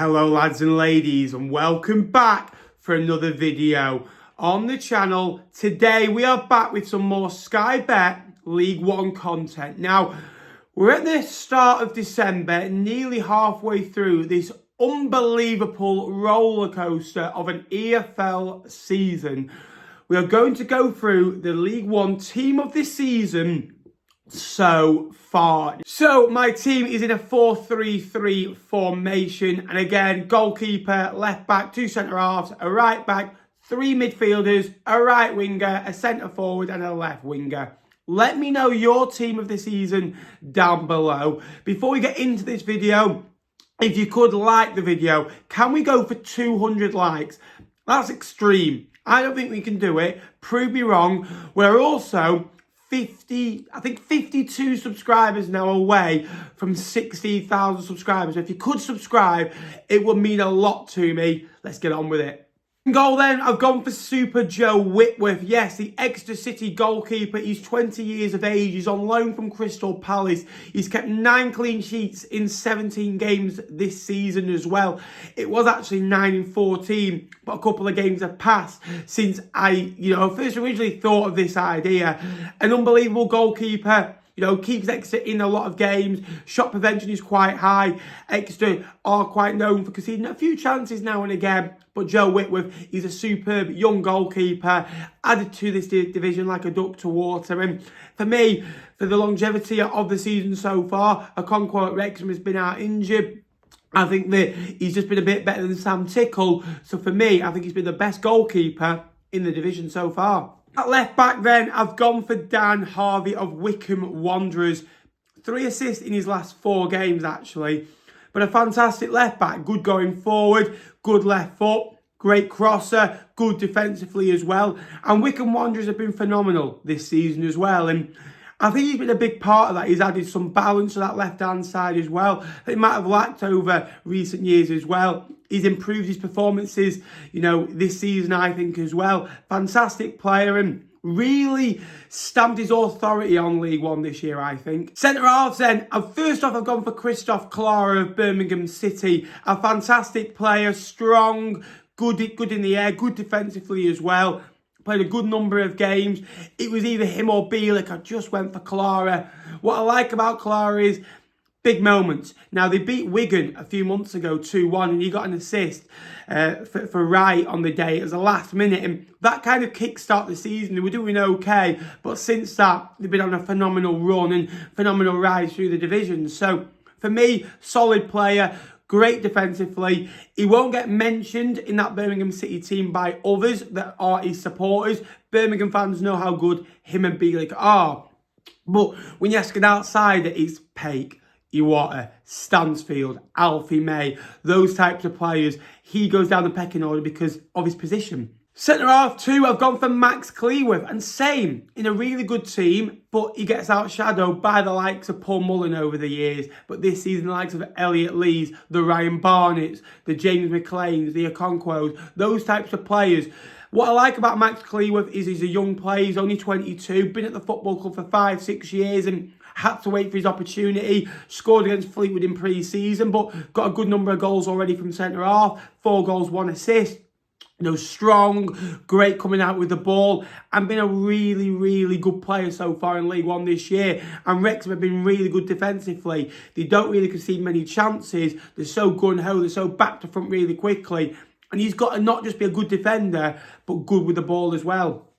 Hello lads and ladies, and welcome back for another video on the channel. Today we are back with some more Sky Bet League One content. Now we're at the start of December, nearly halfway through this unbelievable roller coaster of an EFL season. We are going to go through the League One team of this season so far. So my team is in a 4-3-3 formation, and again, goalkeeper, left back, two centre halves, a right back, three midfielders, a right winger, a centre forward and a left winger. Let me know your team of the season down below. Before we get into this video, if you could like the video, can we go for 200 likes? That's extreme. I don't think we can do it. Prove me wrong. We're also 52 subscribers now away from 60,000 subscribers. So if you could subscribe, it would mean a lot to me. Let's get on with it. Goal then, I've gone for Super Joe Whitworth. Yes, the Exeter City goalkeeper. He's 20 years of age. He's on loan from Crystal Palace. He's kept 9 clean sheets in 17 games this season as well. It was actually 9 in 14, but a couple of games have passed since I, first originally thought of this idea. An unbelievable goalkeeper. Keeps Exeter in a lot of games. Shot prevention is quite high. Exeter are quite known for conceding a few chances now and again. But Joe Whitworth, he's a superb young goalkeeper, added to this division like a duck to water. And for me, for the longevity of the season so far, Okonkwo at Wrexham has been out injured. I think that he's just been a bit better than Sam Tickle. So for me, I think he's been the best goalkeeper in the division so far. At left back then, I've gone for Dan Harvey of Wycombe Wanderers. 3 assists in his last 4 games actually. But a fantastic left back, good going forward, good left foot, great crosser, good defensively as well. And Wycombe Wanderers have been phenomenal this season as well. And I think he's been a big part of that. He's added some balance to that left-hand side as well. They might have lacked over recent years as well. He's improved his performances, this season, I think, as well. Fantastic player and really stamped his authority on League One this year, I think. Centre halves then. First off, I've gone for Christoph Clara of Birmingham City. A fantastic player, strong, good in the air, good defensively as well. Played a good number of games. It was either him or Bielik. I just went for Clara. What I like about Clara is big moments. Now, they beat Wigan a few months ago 2-1, and he got an assist for Wright on the day. It was a last minute, and that kind of kickstart the season. They were doing okay, but since that, they've been on a phenomenal run and phenomenal rise through the division. So, for me, solid player. Great defensively. He won't get mentioned in that Birmingham City team by others that are his supporters. Birmingham fans know how good him and Bielik are. But when you ask an outsider, it's Paik, Iwata, Stansfield, Alfie May, those types of players. He goes down the pecking order because of his position. Centre half 2, I've gone for Max Cleworth, and same, in a really good team, but he gets outshadowed by the likes of Paul Mullen over the years. But this season, the likes of Elliot Lees, the Ryan Barnetts, the James McLeans, the Okonkwos, those types of players. What I like about Max Cleworth is he's a young player, he's only 22, been at the football club for 5-6 years and had to wait for his opportunity. Scored against Fleetwood in pre-season, but got a good number of goals already from centre half. 4 goals, 1 assist. Strong, great coming out with the ball, and been a really, really good player so far in League One this year. And Wrexham have been really good defensively. They don't really concede many chances. They're so gun-ho, they're so back to front really quickly. And he's got to not just be a good defender, but good with the ball as well.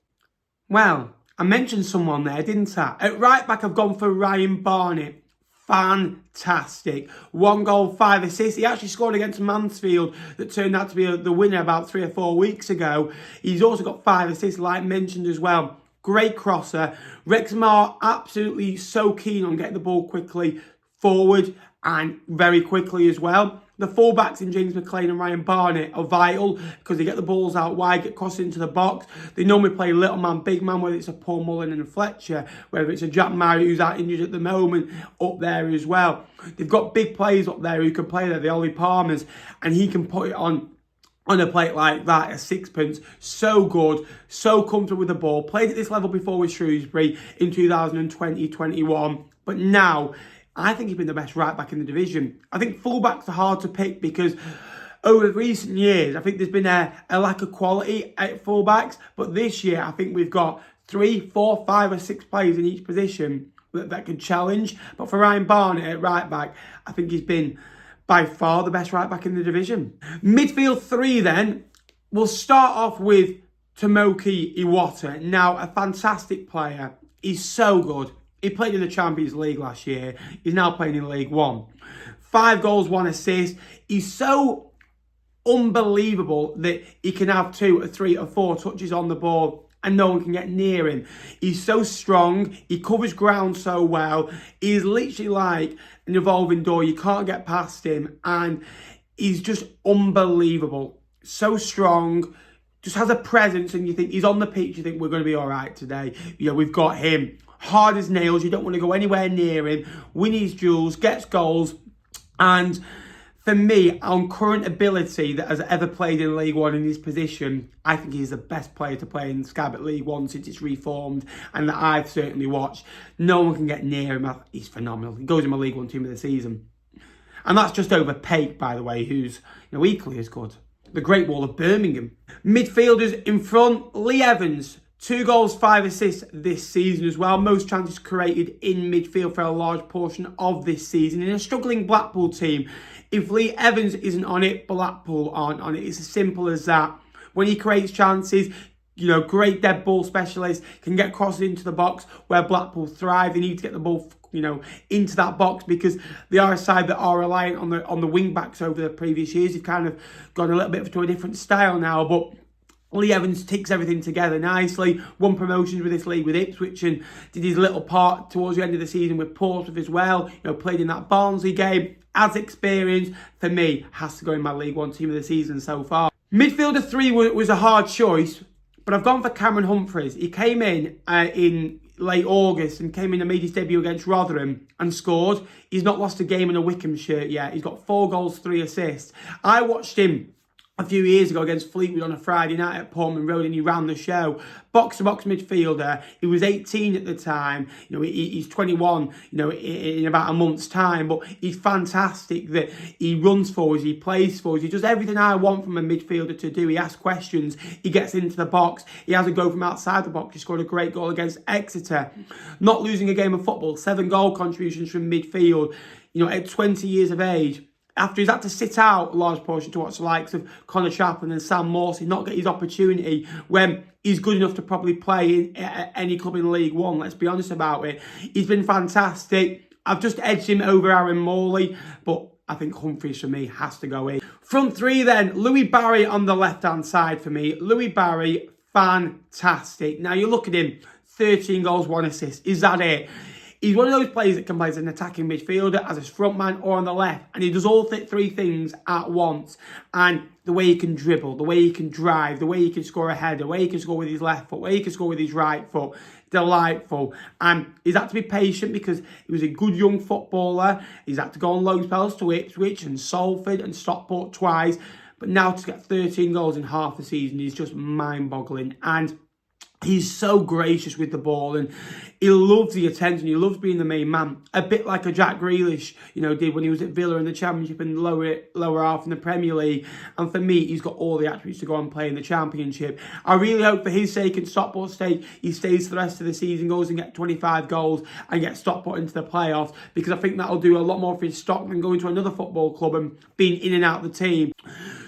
Well, I mentioned someone there, didn't I? At right back, I've gone for Ryan Barnett. Fantastic. 1 goal, 5 assists. He actually scored against Mansfield that turned out to be the winner about 3 or 4 weeks ago. He's also got 5 assists, like mentioned as well. Great crosser. Wrexham are absolutely so keen on getting the ball quickly forward and very quickly as well. The fullbacks in James McLean and Ryan Barnett are vital because they get the balls out wide, get crossed into the box. They normally play little man, big man, whether it's a Paul Mullen and a Fletcher, whether it's a Jack Murray who's out injured at the moment up there as well. They've got big players up there who can play there, the Ollie Palmers, and he can put it on a plate like that, a sixpence. So good, so comfortable with the ball. Played at this level before with Shrewsbury in 2020-21, but now I think he's been the best right back in the division. I think fullbacks are hard to pick because Over recent years, I think there's been a lack of quality at fullbacks, but this year I think we've got 3, 4, 5 or 6 players in each position that can challenge. But for Ryan Barnett at right back, I think he's been by far the best right back in the division. Midfield 3 then, we'll start off with Tomoki Iwata. Now, a fantastic player. He's so good. He played in the Champions League last year. He's now playing in League One. 5 goals, 1 assist. He's so unbelievable that he can have 2 or 3 or 4 touches on the ball and no one can get near him. He's so strong. He covers ground so well. He's literally like an evolving door. You can't get past him. And he's just unbelievable. So strong. Just has a presence, and you think he's on the pitch, you think we're going to be all right today. You know, we've got him. Hard as nails. You don't want to go anywhere near him. Wins his duels, gets goals. And for me, on current ability that has ever played in League One in his position, I think he's the best player to play in Scab at League One since it's reformed, and that I've certainly watched. No one can get near him. He's phenomenal. He goes in my League One team of the season. And that's just over Paik, by the way, who's equally as good. The Great Wall of Birmingham. Midfielders in front, Lee Evans. 2 goals, 5 assists this season as well. Most chances created in midfield for a large portion of this season. In a struggling Blackpool team, if Lee Evans isn't on it, Blackpool aren't on it. It's as simple as that. When he creates chances, great dead ball specialist, can get crosses into the box where Blackpool thrive. They need to get the ball, into that box because they are a side that are reliant on the wing backs over the previous years. They've kind of gone a little bit to a different style now, but Lee Evans ticks everything together nicely. Won promotions with this league with Ipswich and did his little part towards the end of the season with Portsmouth as well. Played in that Barnsley game. As experience, for me, has to go in my League One team of the season so far. Midfielder 3 was a hard choice, but I've gone for Cameron Humphreys. He came in late August and came in and made his debut against Rotherham and scored. He's not lost a game in a Wickham shirt yet. He's got 4 goals, 3 assists. I watched him a few years ago against Fleetwood on a Friday night at Portman Road, and he ran the show. Box-to-box midfielder. He was 18 at the time. He's 21, in about a month's time. But he's fantastic that he runs forwards, he plays forwards. He does everything I want from a midfielder to do. He asks questions. He gets into the box. He has a go from outside the box. He scored a great goal against Exeter. Not losing a game of football. 7 goal contributions from midfield. At 20 years of age. After he's had to sit out a large portion to watch the likes of Connor Chaplin and Sam Morsey not get his opportunity when he's good enough to probably play in any club in League One, let's be honest about it. He's been fantastic. I've just edged him over Aaron Morley, but I think Humphreys for me has to go in. Front 3 then, Louis Barry on the left-hand side for me. Louis Barry, fantastic. Now you look at him, 13 goals, 1 assist. Is that it? He's one of those players that can play as an attacking midfielder, as a front man or on the left. And he does all 3 things at once. And the way he can dribble, the way he can drive, the way he can score a header, the way he can score with his left foot, the way he can score with his right foot. Delightful. And he's had to be patient because he was a good young footballer. He's had to go on loan spells to Ipswich and Salford and Stockport twice. But now to get 13 goals in half a season is just mind-boggling. And he's so gracious with the ball and he loves the attention. He loves being the main man. A bit like a Jack Grealish, did when he was at Villa in the Championship and lower half in the Premier League. And for me, he's got all the attributes to go and play in the Championship. I really hope for his sake and Stockport's sake, he stays for the rest of the season, goes and gets 25 goals and gets Stockport into the playoffs, because I think that'll do a lot more for his stock than going to another football club and being in and out of the team.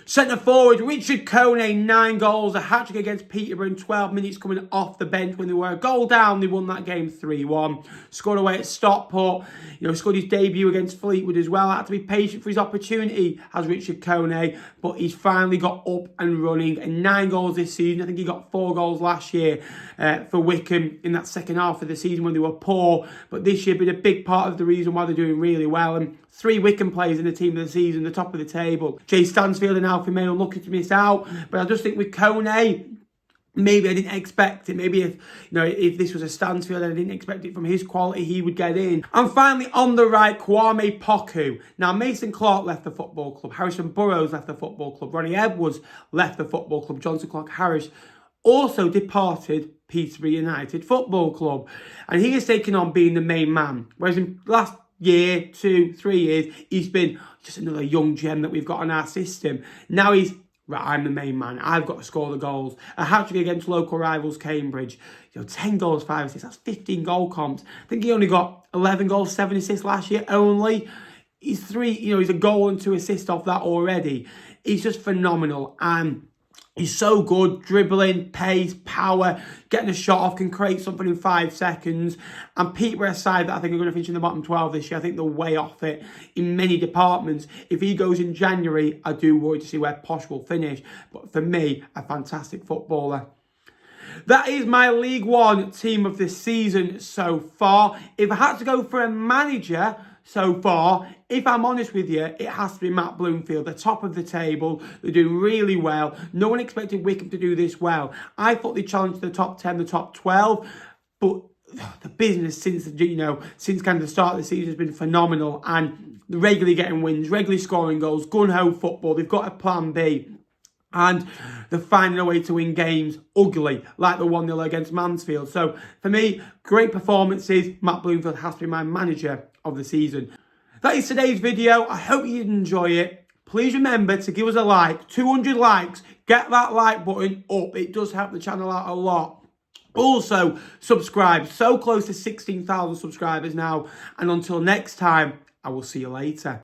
Centre forward, Richard Kone, 9 goals, a hat-trick against Peterborough in 12 minutes coming off the bench when they were a goal down. They won that game 3-1. Scored away at Stockport. Scored his debut against Fleetwood as well. Had to be patient for his opportunity, has Richard Kone, but he's finally got up and running. And 9 goals this season. I think he got 4 goals last year for Wickham in that second half of the season when they were poor. But this year been a big part of the reason why they're doing really well. And 3 Wickham players in the team of the season, the top of the table. Jay Stansfield and Alfie May unlucky to miss out. But I just think with Kone, maybe I didn't expect it. Maybe if this was a Stansfield and I didn't expect it from his quality, he would get in. And finally on the right, Kwame Poku. Now Mason Clark left the football club. Harrison Burrows left the football club. Ronnie Edwards left the football club. Johnson Clark Harris also departed Peterborough United Football Club. And he has taken on being the main man. Whereas in last year, 2, 3 years, he's been just another young gem that we've got on our system. Now he's, right, I'm the main man. I've got to score the goals. A hat-trick against local rivals Cambridge. 10 goals, 5 assists. That's 15 goal comps. I think he only got 11 goals, 7 assists last year only. He's he's a goal and 2 assists off that already. He's just phenomenal. And he's so good, dribbling, pace, power, getting a shot off, can create something in 5 seconds. And Peterborough side that I think are going to finish in the bottom 12 this year, I think they're way off it in many departments. If he goes in January, I do worry to see where Posh will finish. But for me, a fantastic footballer. That is my League One team of the season so far. If I had to go for a manager so far, if I'm honest with you, it has to be Matt Bloomfield. They're top of the table. They're doing really well. No one expected Wickham to do this well. I thought they challenged the top 10, the top 12, but the business since kind of the start of the season has been phenomenal, and they're regularly getting wins, regularly scoring goals, gun-ho football. They've got a plan B. And they're finding a way to win games ugly, like the 1-0 against Mansfield. So, for me, great performances. Matt Bloomfield has to be my manager of the season. That is today's video. I hope you enjoy it. Please remember to give us a like. 200 likes. Get that like button up. It does help the channel out a lot. Also, subscribe. So close to 16,000 subscribers now. And until next time, I will see you later.